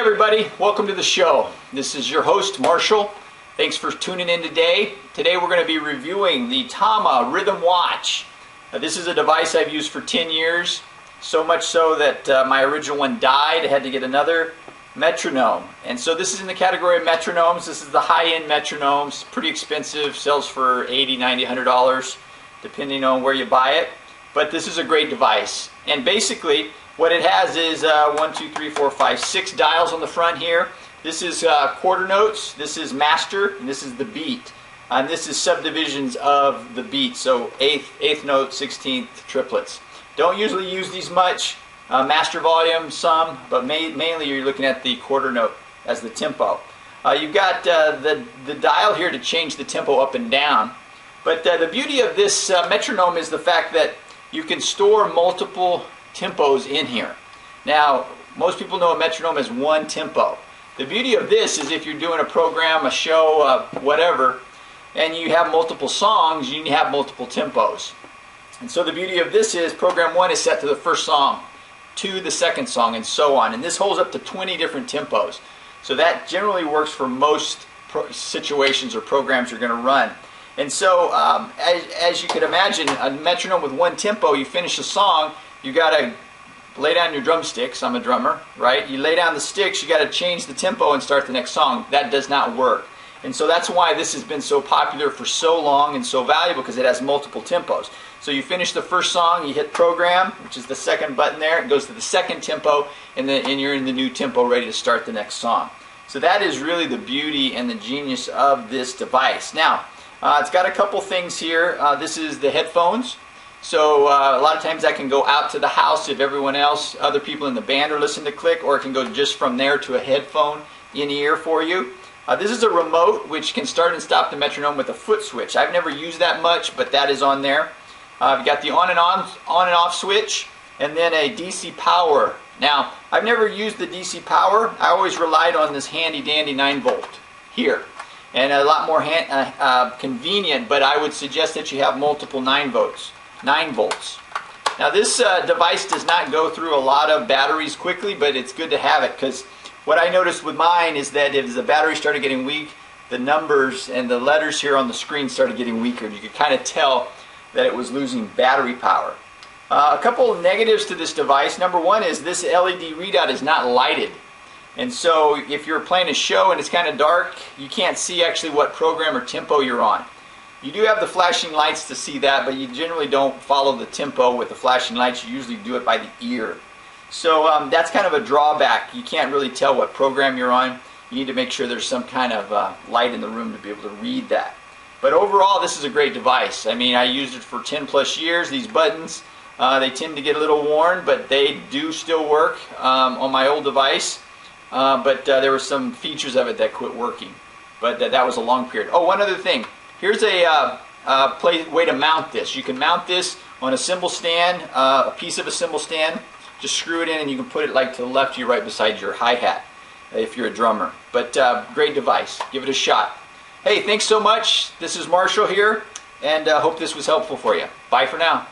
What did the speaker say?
everybody, welcome to the show. This is your host Marshall. Thanks for tuning in today. Today we're going to be reviewing the Tama Rhythm Watch. This is a device I've used for 10 years, so much so that my original one died. I had to get another metronome. And so this is in the category of metronomes. This is the high-end metronomes, pretty expensive, sells for $80, $90, $100 depending on where you buy it. But this is a great device. And basically what it has is 1, 2, 3, 4, 5, 6 dials on the front here. This is quarter notes, this is master, and this is the beat. And this is subdivisions of the beat, so eighth note, 16th, triplets. Don't usually use these much. Master volume, some, but mainly you're looking at the quarter note as the tempo. You've got the dial here to change the tempo up and down. But the beauty of this metronome is the fact that you can store multiple tempos in here. Now, most people know a metronome as one tempo. The beauty of this is if you're doing a program, a show, whatever, and you have multiple songs, you have multiple tempos. And so the beauty of this is program 1 is set to the first song, 2 the second song, and so on. And this holds up to 20 different tempos. So that generally works for most situations or programs you're going to run. And so as you can imagine, a metronome with one tempo, you finish a song, you got to lay down your drumsticks. I'm a drummer, right? You lay down the sticks, you got to change the tempo and start the next song. That does not work. And so that's why this has been so popular for so long and so valuable, because it has multiple tempos. So you finish the first song, you hit program, which is the second button there, it goes to the second tempo, and you're in the new tempo ready to start the next song. So that is really the beauty and the genius of this device. Now, it's got a couple things here. This is the headphones. So a lot of times I can go out to the house if everyone else, other people in the band are listening to click, or it can go just from there to a headphone in-ear for you. This is a remote which can start and stop the metronome with a foot switch. I've never used that much, but that is on there. I've got the on and off switch, and then a DC power. Now, I've never used the DC power. I always relied on this handy dandy 9-volt here. And a lot more convenient, but I would suggest that you have multiple 9 volts. Now this device does not go through a lot of batteries quickly, but it's good to have it, because what I noticed with mine is that as the battery started getting weak, the numbers and the letters here on the screen started getting weaker. You could kind of tell that it was losing battery power. A couple of negatives to this device. Number one is this LED readout is not lighted. And so if you're playing a show and it's kind of dark, you can't see actually what program or tempo you're on. You do have the flashing lights to see that, but you generally don't follow the tempo with the flashing lights. You usually do it by the ear. So that's kind of a drawback. You can't really tell what program you're on. You need to make sure there's some kind of light in the room to be able to read that. But overall, this is a great device. I mean, I used it for 10 plus years. These buttons, they tend to get a little worn, but they do still work on my old device. But there were some features of it that quit working. But that was a long period. Oh, one other thing. Here's a way to mount this. You can mount this on a cymbal stand, a piece of a cymbal stand. Just screw it in and you can put it like to the left of you right beside your hi-hat if you're a drummer. But great device. Give it a shot. Hey, thanks so much. This is Marshall here, and hope this was helpful for you. Bye for now.